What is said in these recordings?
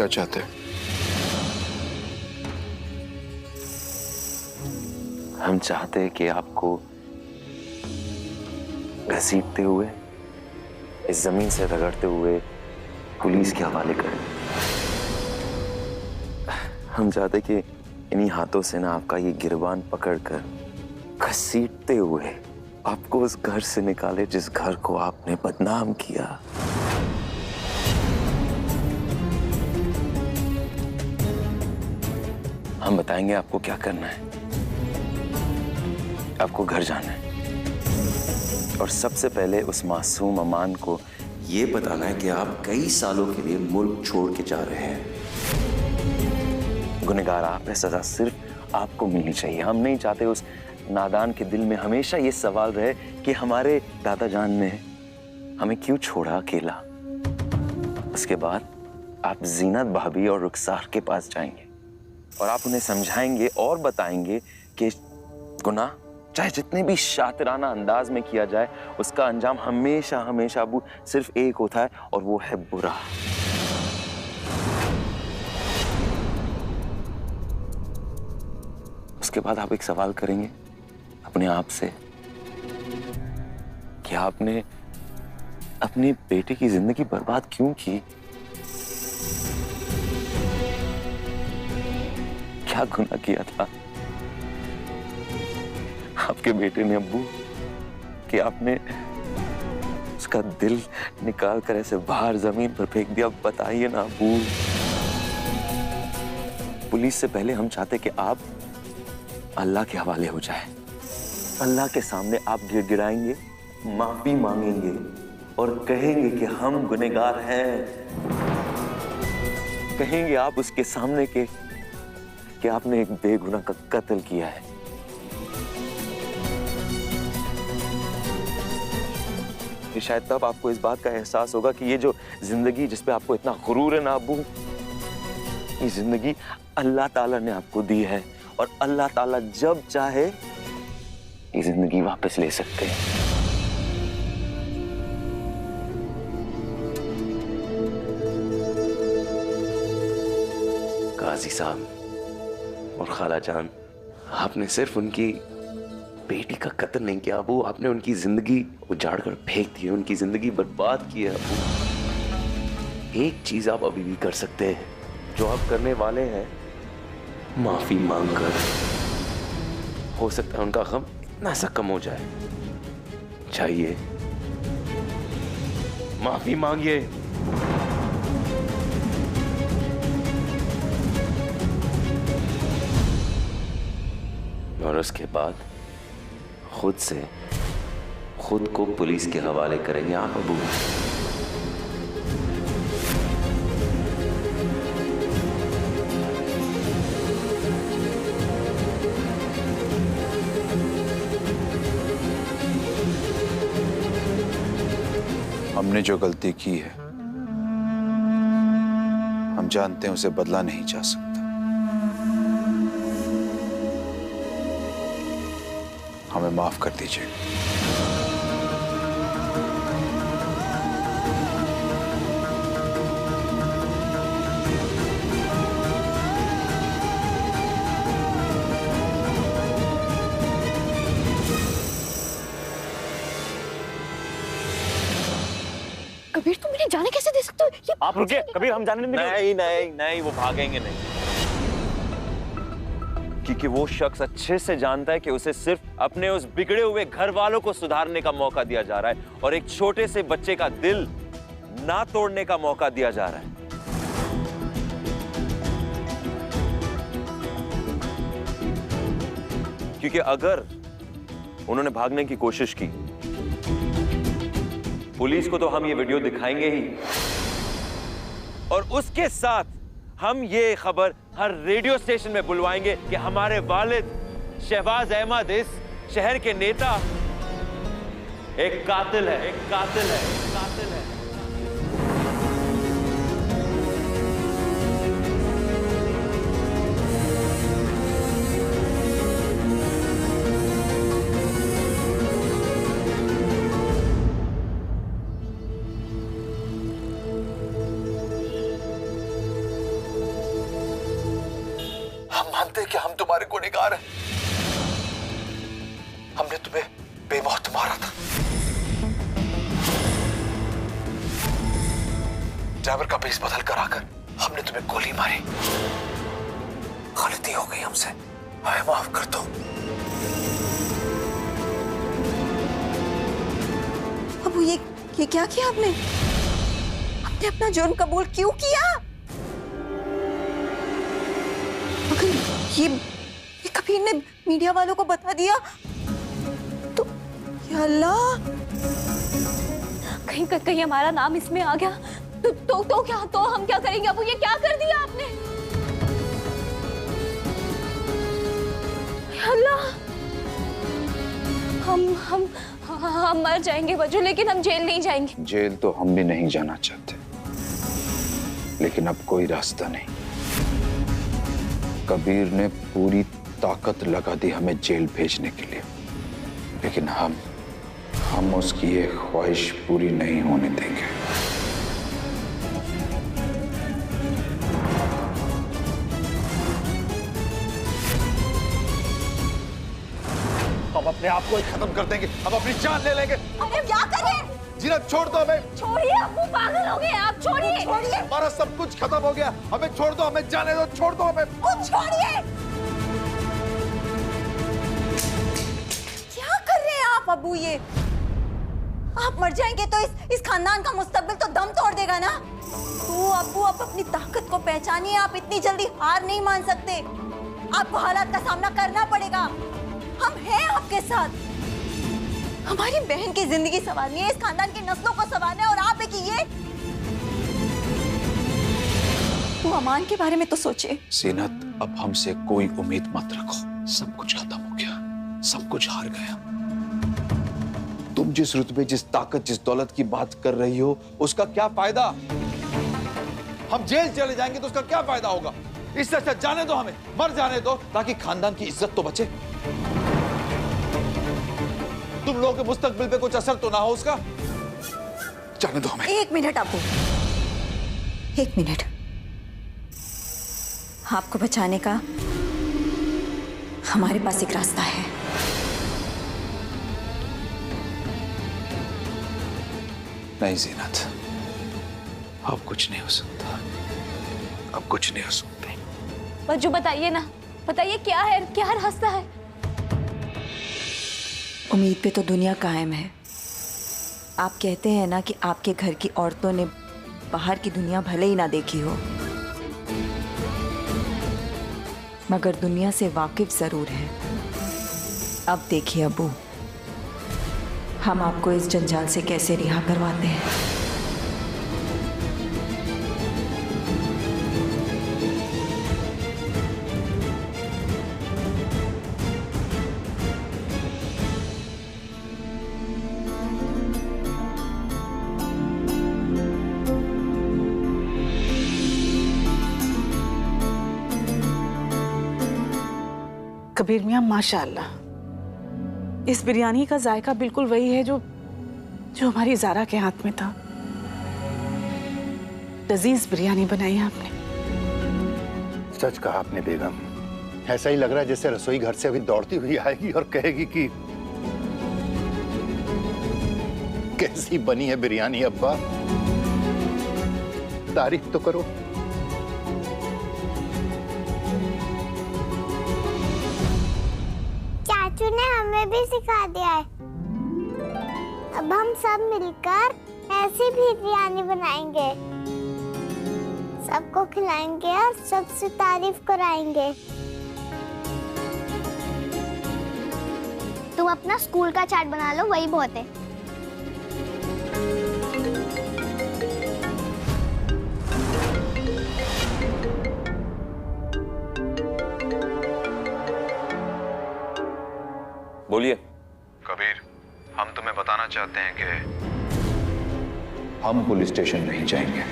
क्या चाहते हैं? हम चाहते हैं कि आपको घसीटते हुए, इस जमीन से रगड़ते हुए पुलिस के हवाले करें। हम चाहते कि इन्हीं हाथों से ना आपका ये गिरबान पकड़कर घसीटते हुए आपको उस घर से निकाले जिस घर को आपने बदनाम किया। हम बताएंगे आपको क्या करना है। आपको घर जाना है और सबसे पहले उस मासूम अमान को यह बताना है कि आप कई सालों के लिए मुल्क छोड़ के जा रहे हैं। गुनहगार आप है, सजा सिर्फ आपको मिलनी चाहिए। हम नहीं चाहते उस नादान के दिल में हमेशा ये सवाल रहे कि हमारे दादा जान ने हमें क्यों छोड़ा अकेला। उसके बाद आप जीनत भाभी और रुखसार के पास जाएंगे और आप उन्हें समझाएंगे और बताएंगे कि गुनाह चाहे जितने भी शातिराना अंदाज में किया जाए, उसका अंजाम हमेशा हमेशा अबू सिर्फ एक होता है और वो है बुरा। उसके बाद आप एक सवाल करेंगे अपने आप से कि आपने अपने बेटे की जिंदगी बर्बाद क्यों की? क्या गुनाह किया था आपके बेटे ने अब्बू कि आपने उसका दिल निकाल कर ऐसे बाहर जमीन पर फेंक दिया? बताइए ना अब्बू। पुलिस से पहले हम चाहते कि आप अल्लाह के हवाले हो जाए। अल्लाह के सामने आप गिड़गिड़ाएंगे, माफी मांगेंगे और कहेंगे कि हम गुनहगार हैं। कहेंगे आप उसके सामने कि आपने एक बेगुनाह का कत्ल किया है। शायद तब आपको इस बात का एहसास होगा कि ये जो जिंदगी जिस पे आपको इतना गुरूर है ना अब्बू, ये जिंदगी अल्लाह ताला ने आपको दी है और अल्लाह ताला जब चाहे ये जिंदगी वापस ले सकते हैं। काजी साहब और खाला जान, आपने सिर्फ उनकी बेटी का कत्ल नहीं किया अबू, आपने उनकी जिंदगी उजाड़ कर फेंक दी है, उनकी जिंदगी बर्बाद की है अबू। एक चीज आप अभी भी कर सकते हैं, जो आप करने वाले हैं, माफी मांगकर। हो सकता है उनका गम इतना सा कम हो जाए। चाहिए माफी मांगिए। और उसके बाद खुद को पुलिस के हवाले करेंगे आप अबू। हमने जो गलती की है, हम जानते हैं उसे बदला नहीं जा सकता। हमें माफ कर दीजिए। कबीर, तुम इन्हें जाने कैसे दे सकते हो? ये आप रुकिए कबीर, हम जाने नहीं। नहीं, वो भागेंगे नहीं, क्योंकि वो शख्स अच्छे से जानता है कि उसे सिर्फ अपने उस बिगड़े हुए घर वालों को सुधारने का मौका दिया जा रहा है और एक छोटे से बच्चे का दिल ना तोड़ने का मौका दिया जा रहा है। क्योंकि अगर उन्होंने भागने की कोशिश की, पुलिस को तो हम ये वीडियो दिखाएंगे ही, और उसके साथ हम ये खबर हर रेडियो स्टेशन में बुलवाएंगे कि हमारे वालिद शहबाज अहमद इस शहर के नेता एक कातिल है, एक कातिल है, एक कातिल है। मानते हैं कि हम तुम्हारे गुनहगार हैं? हमने तुम्हें बेमौत मारा था। ड्राइवर का भेष बदल कर आकर हमने तुम्हें गोली मारी। गलती हो गई हमसे, हमें माफ कर दो। अबू ये क्या किया आपने? आपने अपना जुर्म कबूल क्यों किया? अगर ये कबीर ने मीडिया वालों को बता दिया तो या अल्लाह, कहीं हमारा नाम इसमें आ गया तो क्या, तो हम क्या करेंगे? अबू ये क्या कर दिया आपने? या अल्लाह, हम मर जाएंगे वजू, लेकिन हम जेल नहीं जाएंगे। जेल तो हम भी नहीं जाना चाहते, लेकिन अब कोई रास्ता नहीं। कबीर ने पूरी ताकत लगा दी हमें जेल भेजने के लिए, लेकिन हम उसकी ये ख्वाहिश पूरी नहीं होने देंगे। हम अपने आप को ही खत्म कर देंगे, हम अपनी जान ले लेंगे। अरे क्या कर रहे हैं? जीनत छोड़ दो हमें। छोड़िए, अबू पागल हो गए आप। छोड़िए, छोड़िए, हमारा सब कुछ खत्म हो गया, हमें छोड़ दो, हमें जाने दो, छोड़ दो हमें। छोड़िए। क्या कर रहे हैं आप अबू? ये आप मर जाएंगे तो इस खानदान का मुस्तकबिल तो दम तोड़ देगा ना। तो अबू, आप अपनी ताकत को पहचानिए। आप इतनी जल्दी हार नहीं मान सकते। आपको हालात का सामना करना पड़ेगा। हम हैं आपके साथ। हमारी बहन की जिंदगी संवारनी है, इस खानदान की नस्लों को संवारना है, और आप है कि ये तो अमान के बारे में तो सोचे। जीनत, अब हमसे कोई उम्मीद मत रखो। सब कुछ खत्म हो गया, सब कुछ हार गया। तुम जिस रुतबे, जिस ताकत, जिस दौलत की बात कर रही हो, उसका क्या फायदा? हम जेल चले जाएंगे तो उसका क्या फायदा होगा? इससे अच्छा जाने दो, हमें मर जाने दो, ताकि खानदान की इज्जत तो बचे। तुम लोगों के मुस्तकबिल पे कुछ असर तो ना हो उसका। जाने दो हमें। एक मिनट अबू, एक मिनट। आपको बचाने का हमारे पास एक रास्ता है। नहीं जीनत, अब कुछ नहीं हो सकता, अब कुछ नहीं हो सकता। वजू बताइए ना, बताइए क्या है, क्या रास्ता है? उम्मीद पे तो दुनिया कायम है। आप कहते हैं ना कि आपके घर की औरतों ने बाहर की दुनिया भले ही ना देखी हो, मगर दुनिया से वाकिफ जरूर है। अब देखिए अबू, हम आपको इस जंजाल से कैसे रिहा करवाते हैं। कबीर मियाँ, माशाअल्लाह, इस बिरयानी का जायका बिल्कुल वही है जो हमारी ज़ारा के हाथ में था। लजीज बिरयानी बनाई आपने। सच कहा आपने बेगम। ऐसा ही लग रहा है जैसे रसोई घर से अभी दौड़ती हुई आएगी और कहेगी कि कैसी बनी है बिरयानी अब्बा, तारीफ तो करो। चाचू ने हमें भी सिखा दिया है। अब हम सब मिलकर ऐसी भी बिरयानी बनाएंगे, सबको खिलाएंगे और सबसे तारीफ कराएंगे। तुम अपना स्कूल का चार्ट बना लो, वही बहुत है। बोलिए। कबीर, हम तुम्हें बताना चाहते हैं कि हम पुलिस स्टेशन नहीं जाएंगे।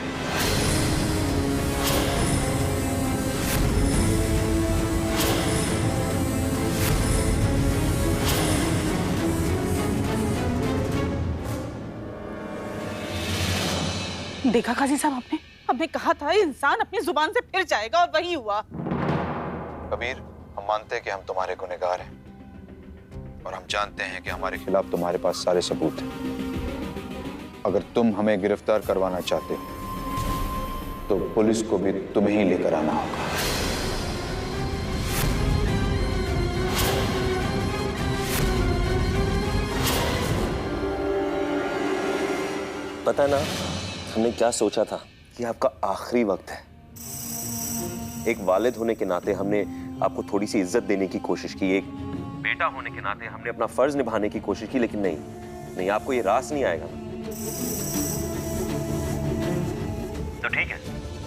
देखा काजी साहब, आपने कहा था इंसान अपनी जुबान से फिर जाएगा, और वही हुआ। कबीर, हम मानते हैं कि हम तुम्हारे गुनहगार हैं और हम जानते हैं कि हमारे खिलाफ तुम्हारे पास सारे सबूत हैं। अगर तुम हमें गिरफ्तार करवाना चाहते हो तो पुलिस को भी तुम्हें ही लेकर आना होगा। पता ना हमने क्या सोचा था कि आपका आखिरी वक्त है। एक वालिद होने के नाते हमने आपको थोड़ी सी इज्जत देने की कोशिश की, एक बेटा होने के नाते हमने अपना फर्ज निभाने की कोशिश की, लेकिन नहीं, आपको ये रास नहीं आएगा। तो ठीक है,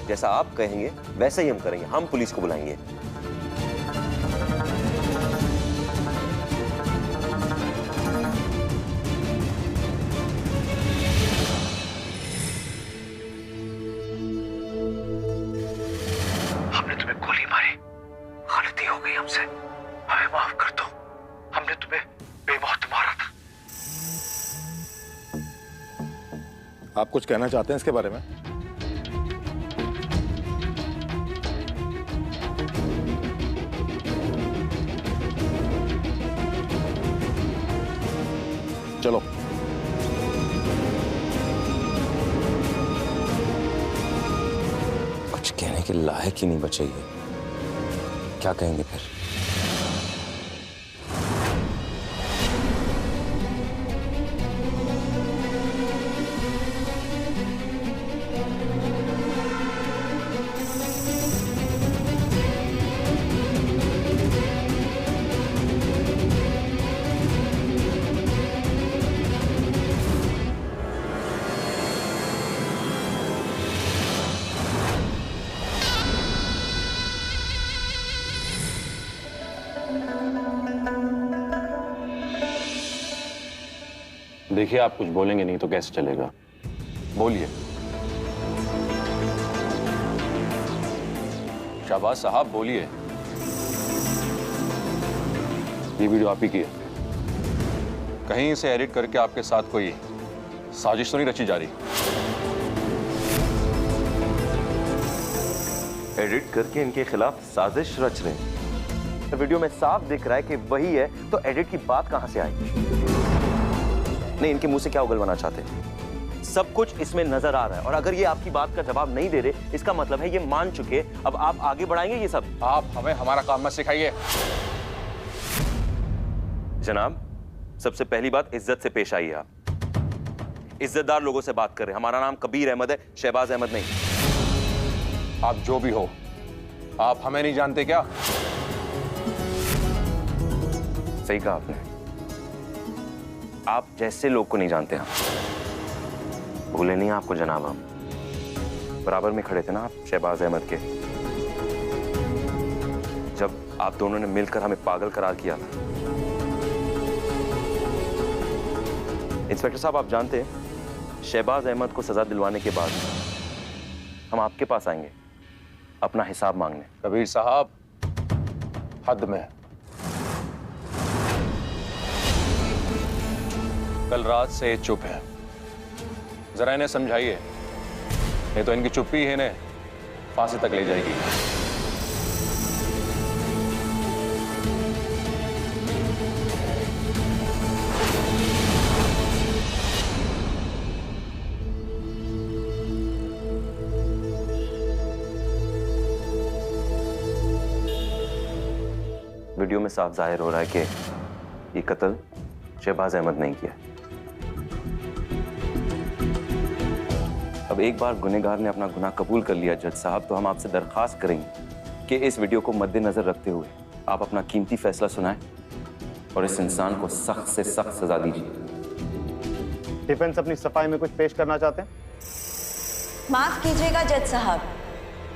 जैसा आप कहेंगे वैसा ही हम करेंगे। हम पुलिस को बुलाएंगे। हमने तुम्हें गोली मारी, गलती हो गई हमसे, हमें माफ कर दो। हमने तुम्हें बेमौत मारा था। आप कुछ कहना चाहते हैं इसके बारे में? चलो। कुछ कहने के लायक ही नहीं बचे ये। क्या कहेंगे फिर? देखिए, आप कुछ बोलेंगे नहीं तो कैसे चलेगा? बोलिए। शाहबाज साहब बोलिए। ये वीडियो आप ही की है? कहीं इसे एडिट करके आपके साथ कोई साजिश तो नहीं रची जा रही? एडिट करके इनके खिलाफ साजिश रच रहे हैं। तो वीडियो में साफ दिख रहा है कि वही है, तो एडिट की बात कहां से आई? नहीं, इनके मुंह से क्या उगलवाना चाहते हैं? सब कुछ इसमें नजर आ रहा है, और अगर ये आपकी बात का जवाब नहीं दे रहे, इसका मतलब है ये मान चुके। अब आप आगे बढ़ाएंगे ये सब? आप हमें हमारा काम मत सिखाइए। जनाब, सबसे पहली बात, इज्जत से पेश आइए। आप इज्जतदार लोगों से बात कर रहे हैं। हमारा नाम कबीर अहमद है, शहबाज अहमद नहीं। आप जो भी हो, आप हमें नहीं जानते क्या? सही कहा आपने, आप जैसे लोग को नहीं जानते हम। भूले नहीं आपको जनाब, हम बराबर में खड़े थे ना आप शहबाज अहमद के, जब आप दोनों ने मिलकर हमें पागल करार किया था। इंस्पेक्टर साहब, आप जानते हैं शहबाज अहमद को सजा दिलवाने के बाद हम आपके पास आएंगे अपना हिसाब मांगने। कबीर साहब, हद में। कल रात से चुप है, जरा इन्हें समझाइए, नहीं तो इनकी चुप्पी ही इन्हें फांसी तक ले जाएगी। वीडियो में साफ जाहिर हो रहा है कि ये कत्ल शहबाज अहमद नहीं किया। अब एक बार गुनहगार ने अपना गुनाह कबूल कर लिया जज साहब, तो हम आपसे दरखास्त करेंगे कि इस वीडियो को मद्देनजर रखते हुए आप अपना कीमती फैसला सुनाएं और इस इंसान को सख्त से सख्त सजा दीजिए। डिफेंस अपनी सफाई में कुछ पेश करना चाहते हैं? माफ कीजिएगा जज साहब,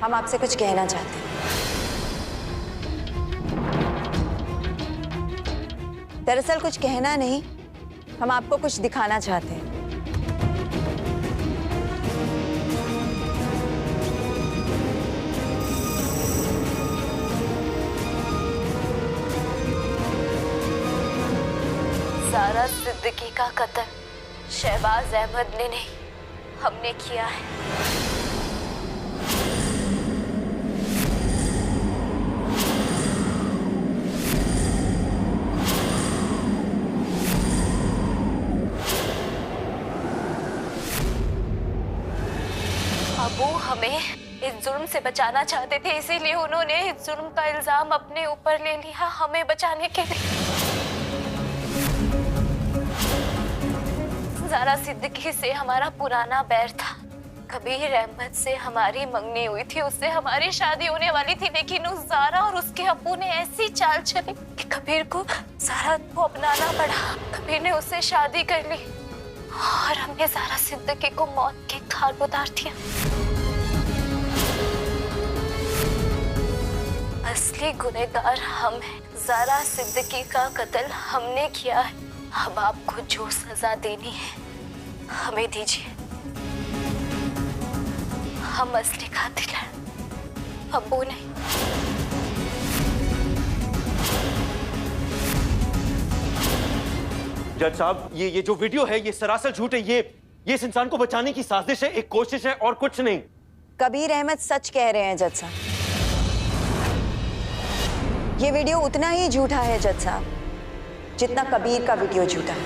हम आपसे कुछ कहना चाहते हैं। दरअसल कुछ कहना नहीं, हम आपको कुछ दिखाना चाहते हैं। सारा सिद्दीकी का कत्ल शहबाज अहमद ने नहीं, हमने किया है। हमें इस जुर्म से बचाना चाहते थे, इसीलिए उन्होंने इस जुर्म का इल्जाम अपने ऊपर ले लिया हमें बचाने के लिए। ज़ारा सिद्दीकी से हमारा पुराना बैर था। कबीर अहमद से हमारी मंगनी हुई थी, उससे हमारी शादी होने वाली थी, लेकिन उस ज़ारा और उसके अब्बू ने ऐसी चाल चली कि कबीर को ज़ारा को अपनाना पड़ा। कबीर ने उससे शादी कर ली और हमने ज़ारा सिद्दीकी को मौत के घाट उतार दिया। असली गुनहगार हम हैं। ज़ारा सिद्दीकी का कत्ल हमने किया है। अब आपको जो सजा देनी है हमें दीजिए। हम असली कातिल हैं, अब्बू नहीं। जज साहब, ये जो वीडियो है ये सरासर झूठ है। ये इस इंसान को बचाने की साजिश है, एक कोशिश है और कुछ नहीं। कबीर अहमद सच कह रहे हैं जज साहब। ये वीडियो उतना ही झूठा है जज साहब जितना कबीर का वीडियो झूठा है।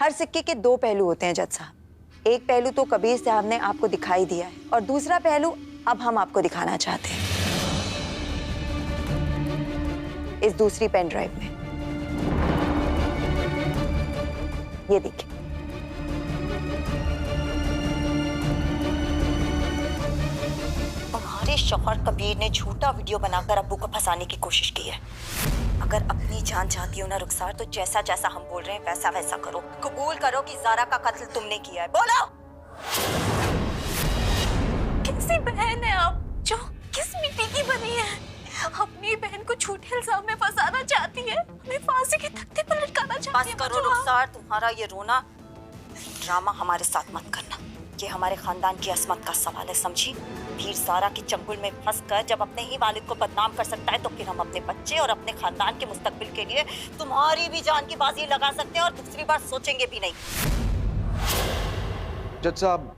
हर सिक्के के दो पहलू होते हैं जज साहब। एक पहलू तो कबीर साहब ने आपको दिखाई दिया है और दूसरा पहलू अब हम आपको दिखाना चाहते हैं इस दूसरी पेन ड्राइव में। ये देखिए, तुम्हारे शौहर कबीर ने झूठा वीडियो बनाकर अब्बू को फंसाने की कोशिश की है। अगर अपनी जान चाहती हो ना रुखसार, तो जैसा जैसा हम बोल रहे हैं वैसा वैसा करो। कबूल करो कि ज़ारा का कत्ल तुमने किया है। बोलो। कैसी बहन है आप जो किस मिट्टी की बनी है? अपनी बहन को झूठे इल्जाम में फंसाना चाहती है, हमें फांसी के तख्ते पर लटकाना चाहती है। बस करो रुखसार, तुम्हारा ये रोना ड्रामा हमारे साथ मत करना। ये हमारे खानदान की असमत का सवाल है, समझी? वीर ज़ारा के चंगुल में फंसकर जब अपने ही वालिद को बदनाम कर सकता है, तो फिर हम अपने बच्चे और अपने खानदान के मुस्तकबिल के लिए तुम्हारी भी जान की बाजी लगा सकते हैं और दूसरी बार सोचेंगे भी नहीं। जज साहब,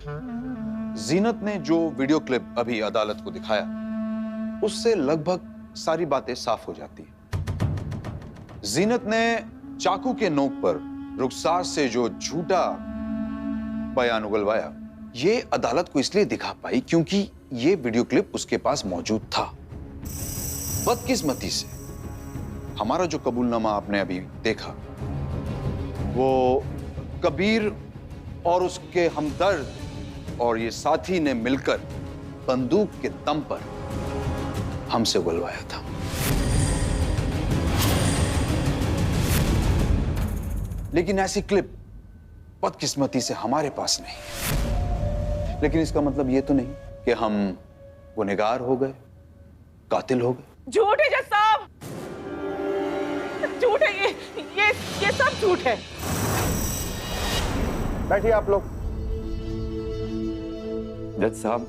जीनत ने जो वीडियो क्लिप अभी अदालत को दिखाया, उससे लगभग सारी बातें साफ हो जाती है। जीनत ने चाकू के नोक पर रुखसार से जो झूठा बयान उगलवाया, ये अदालत को इसलिए दिखा पाई क्योंकि ये वीडियो क्लिप उसके पास मौजूद था। बदकिस्मती से हमारा जो कबूलनामा आपने अभी देखा, वो कबीर और उसके हमदर्द और ये साथी ने मिलकर बंदूक के दम पर हमसे उगलवाया था। लेकिन ऐसी क्लिप बदकिस्मती से हमारे पास नहीं है। लेकिन इसका मतलब ये तो नहीं कि हम गुनहगार हो गए, कातिल हो गए। झूठ है जज साहब, झूठ है ये सब झूठ है। बैठिए आप लोग। जज साहब,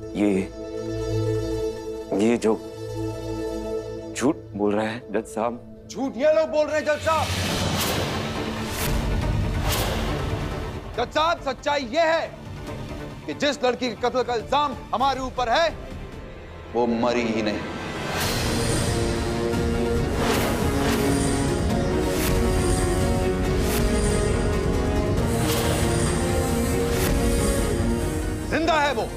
ये जो झूठ बोल रहा है जज साहब। झूठ ये लोग बोल रहे हैं जज साहब। जज साहब, सच्चाई ये है कि जिस लड़की के कत्ल का इल्जाम हमारे ऊपर है, वो मरी ही नहीं। जिंदा है वो।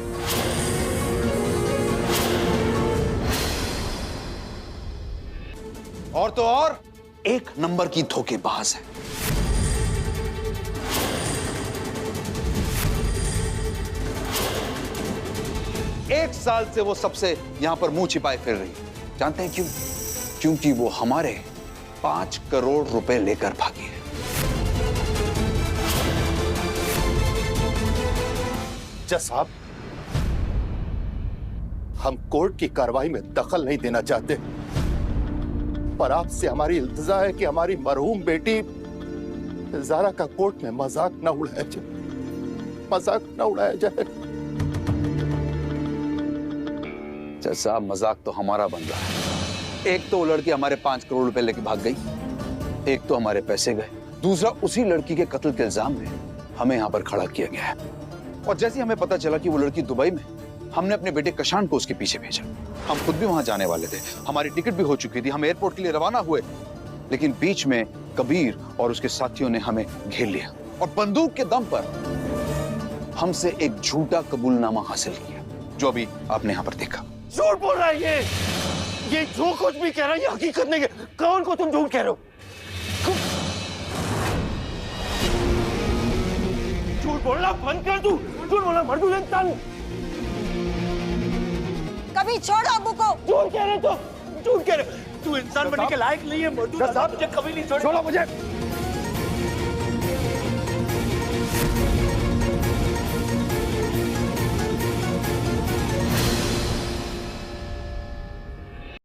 और तो और एक नंबर की धोखेबाज है। एक साल से वो सबसे यहां पर मुंह छिपाए फिर रही है। जानते हैं क्यों? क्योंकि वो हमारे 5 करोड़ रुपए लेकर भागी है। जज साहब, हम कोर्ट की कार्रवाई में दखल नहीं देना चाहते, पर आपसे हमारी इल्तिजा है कि हमारी मरहूम बेटी ज़ारा का कोर्ट में मजाक न उड़ाया जाए, मजाक न उड़ाया जाए। जज साहब, मजाक तो हमारा बन रहा है। एक तो वो लड़की हमारे 5 करोड़ रुपए लेके भाग गई, एक तो हमारे पैसे गए, दूसरा उसी लड़की के कत्ल के इल्जाम में हमें यहाँ पर खड़ा किया गया है। और जैसे हमें पता चला कि वो लड़की दुबई में, हमने अपने बेटे कशान को उसके पीछे भेजा। हम खुद भी वहां जाने वाले थे, हमारी टिकट भी हो चुकी थी, हम एयरपोर्ट के लिए रवाना हुए, लेकिन बीच में कबीर और उसके साथियों ने हमें घेर लिया और बंदूक के दम पर हमसे एक झूठा कबूलनामा हासिल किया, जो अभी आपने यहां पर देखा। झूठ बोल रहा है ये जो कुछ भी कह रहा है ये हकीकत नहीं है। कौन को तुम झूठ कह रहे हो? झूठ बोलना बंद कर तू, झूठ बोलना मर्दू इंसान। कभी छोड़ो अब्बू को। झूठ कह रहे तो, झूठ कह रहे। तू इंसान बनने के लायक नहीं है मर्दू साहब, मुझे कभी नहीं छोड़ो मुझे।